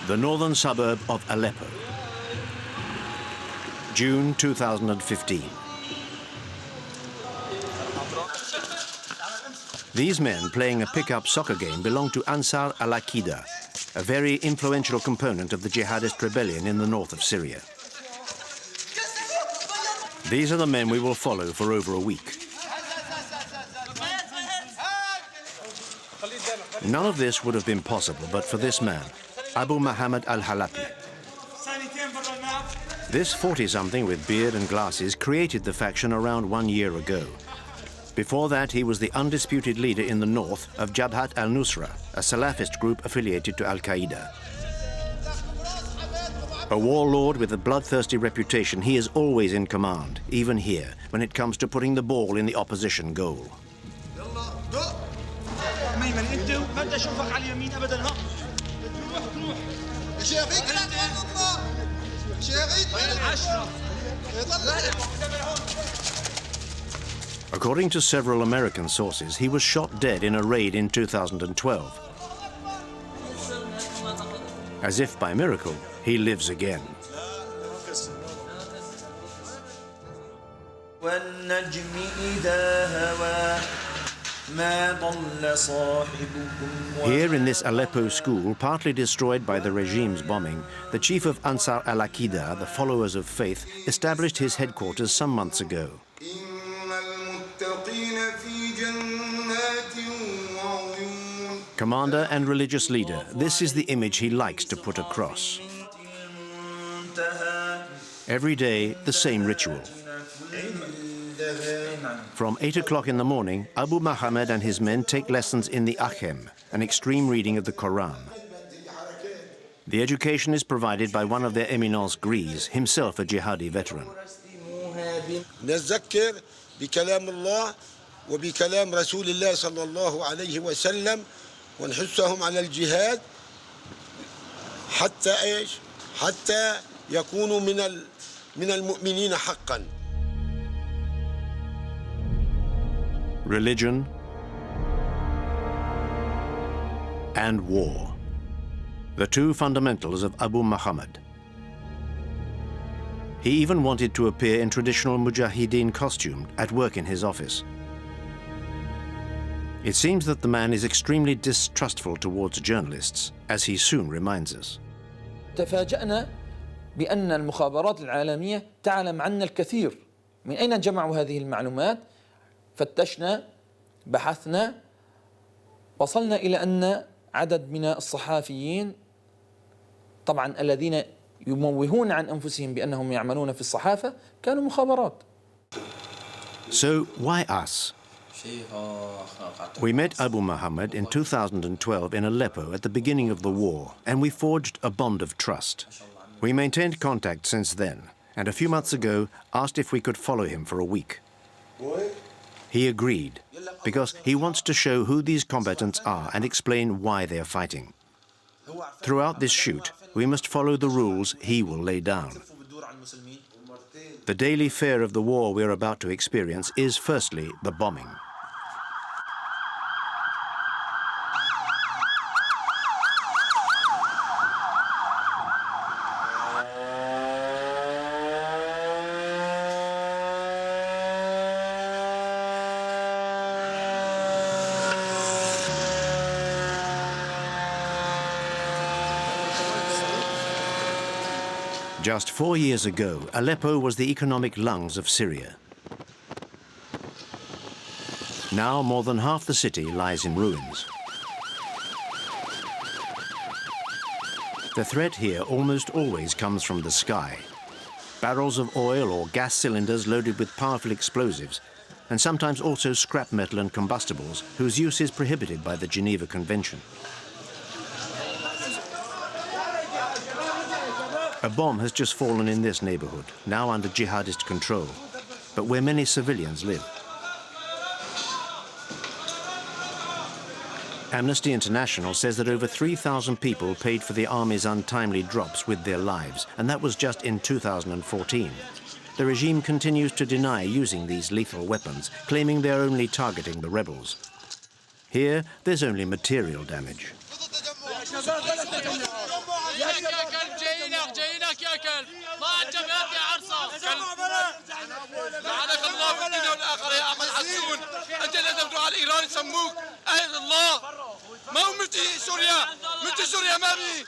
The northern suburb of Aleppo. June 2015. These men playing a pickup soccer game belong to Ansar al-Khila, a very influential component of the jihadist rebellion in the north of Syria. These are the men we will follow for over a week. None of this would have been possible but for this man, Abu Muhammad al-Halapi. This 40-something with beard and glasses created the faction around 1 year ago. Before that, he was the undisputed leader in the north of Jabhat al-Nusra, a Salafist group affiliated to al-Qaeda. A warlord with a bloodthirsty reputation, he is always in command, even here, when it comes to putting the ball in the opposition goal. According to several American sources, he was shot dead in a raid in 2012. As if by miracle, he lives again. Here in this Aleppo school, partly destroyed by the regime's bombing, the chief of Ansar al-Khila, the followers of faith, established his headquarters some months ago. Commander and religious leader, this is the image he likes to put across. Every day, the same ritual. From 8 o'clock in the morning, Abu Muhammad and his men take lessons in the Achem, an extreme reading of the Quran. The education is provided by one of their eminence gris, himself a jihadi veteran. نذكر بكلام الله وبكلام رسول الله صلى الله عليه وسلم ونحثهم على الجهاد حتى ايش؟ حتى يكونوا من المؤمنين حقا. Religion and war, the two fundamentals of Abu Muhammad. He even wanted to appear in traditional mujahideen costume at work in his office. It seems that the man is extremely distrustful towards journalists, as he soon reminds us. تفاجأنا بأن المخابرات العالمية تعلم عنا الكثير. من أين جمعوا هذه المعلومات؟ فتشنا، بحثنا، وصلنا إلى أن عدد من الصحافيين طبعا الذين يموهون عن أنفسهم بأنهم يعملون في الصحافة كانوا مخابرات. So why us? We met Abu Muhammad in 2012 in Aleppo at the beginning of the war, and we forged a bond of trust. We maintained contact since then, and a few months ago asked if we could follow him for a week. He agreed, because he wants to show who these combatants are and explain why they are fighting. Throughout this shoot, we must follow the rules he will lay down. The daily fare of the war we are about to experience is firstly the bombing. Just 4 years ago, Aleppo was the economic lungs of Syria. Now more than half the city lies in ruins. The threat here almost always comes from the sky. Barrels of oil or gas cylinders loaded with powerful explosives, and sometimes also scrap metal and combustibles whose use is prohibited by the Geneva Convention. A bomb has just fallen in this neighborhood, now under jihadist control, but where many civilians live. Amnesty International says that over 3,000 people paid for the army's untimely drops with their lives, and that was just in 2014. The regime continues to deny using these lethal weapons, claiming they're only targeting the rebels. Here, there's only material damage. لك يا كلب ضاع الجبهات يا عرصة لعنك الله في الدنيا والآخرة يا أحمد حسون أنت اللي تبدو على الإيران يسموك أهل الله ما هو مفتي سوريا ما بي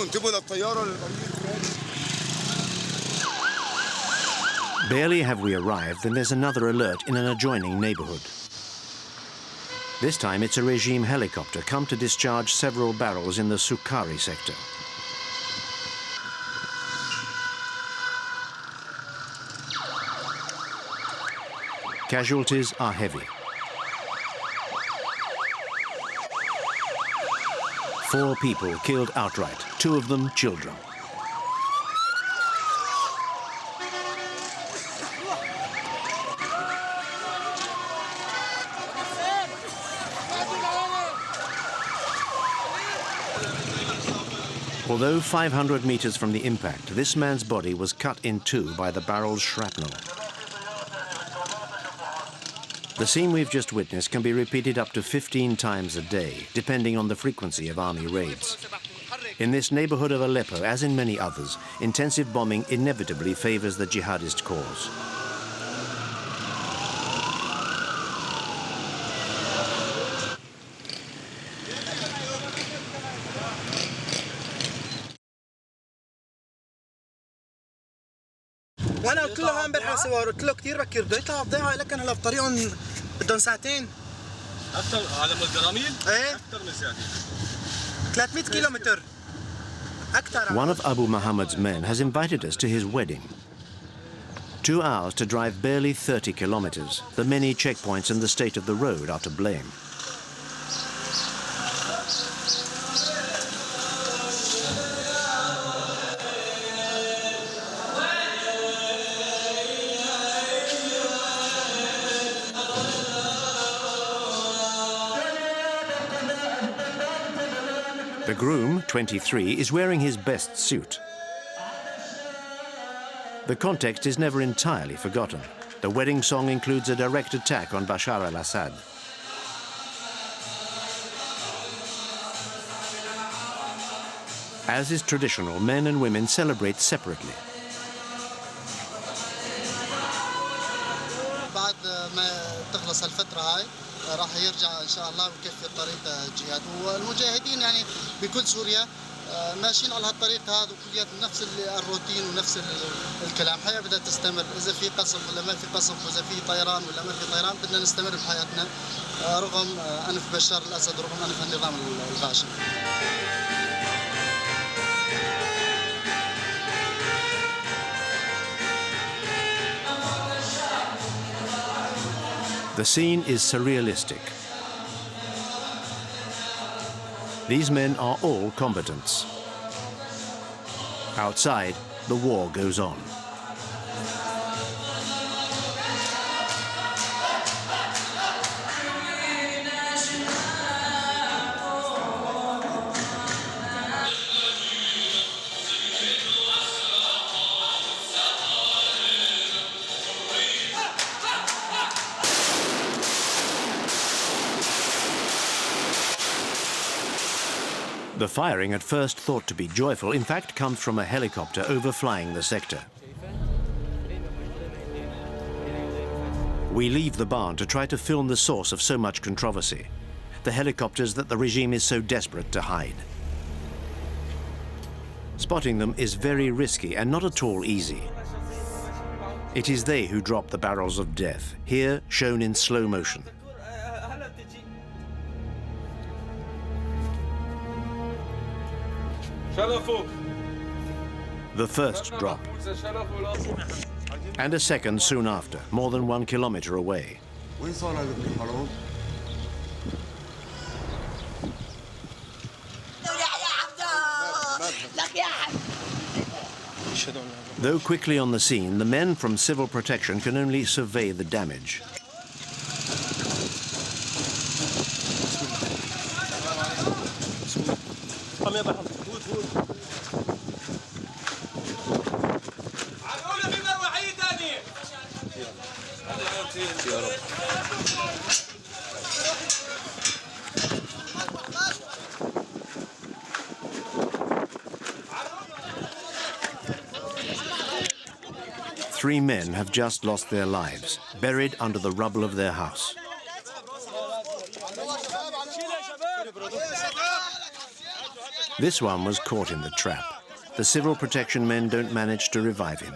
انتبهوا للطيارة. Barely have we arrived, then there's another alert in an adjoining neighborhood. This time it's a regime helicopter come to discharge several barrels in the Sukari sector. Casualties are heavy. 4 people killed outright, 2 of them children. Although 500 meters from the impact, this man's body was cut in 2 by the barrel's shrapnel. The scene we've just witnessed can be repeated up to 15 times a day, depending on the frequency of army raids. In this neighborhood of Aleppo, as in many others, intensive bombing inevitably favors the jihadist cause. وانا قلت له امبارح سوا قلت له كثير بكير بده يطلع بضيعه لك انا بطريقهم بدهم ساعتين أكثر على الجراميل؟ ايه أكثر من ساعتين 300 كيلومتر اكثر. One of Abu Muhammad's men has invited us to his wedding. 2 hours to drive barely 30 kilometers. The many checkpoints and the state of the road are to blame. The groom, 23, is wearing his best suit. The context is never entirely forgotten. The wedding song includes a direct attack on Bashar al-Assad. As is traditional, men and women celebrate separately. بعد ما تخلص الفترة هاي راح يرجع إن شاء الله ويكفي الطريق الجهاد والمجاهدين يعني بكل سوريا ماشيين على هالطريق هذا وكليات نفس الروتين ونفس الكلام. الحياة بدها تستمر، إذا في قصف ولا ما في قصف، وإذا في طيران ولا ما في طيران، بدنا نستمر بحياتنا رغم أنف بشار الأسد ورغم أنف النظام الغاشم. The scene is surrealistic. These men are all combatants. Outside, the war goes on. The firing, at first thought to be joyful, in fact comes from a helicopter overflying the sector. We leave the barn to try to film the source of so much controversy, the helicopters that the regime is so desperate to hide. Spotting them is very risky and not at all easy. It is they who drop the barrels of death, here shown in slow motion. The first drop. And a second soon after, more than 1 kilometer away. Though quickly on the scene, the men from Civil Protection can only survey the damage. 3 men have just lost their lives, buried under the rubble of their house. This one was caught in the trap. The civil protection men don't manage to revive him.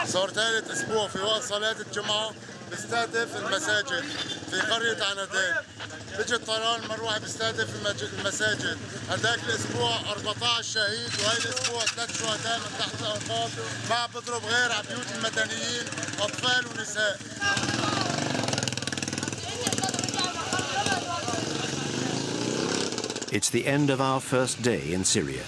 صار ثالث اسبوع في وقت صلاة الجمعة بيستهدف المساجد في قرية عنادين. بيجي الطيران المروحي بيستهدف المساجد. هذاك الاسبوع 14 شهيد وهي الاسبوع 3 شهداء من تحت الانقاض ما بضرب غير على بيوت المدنيين اطفال ونساء. It's the end of our first day in Syria.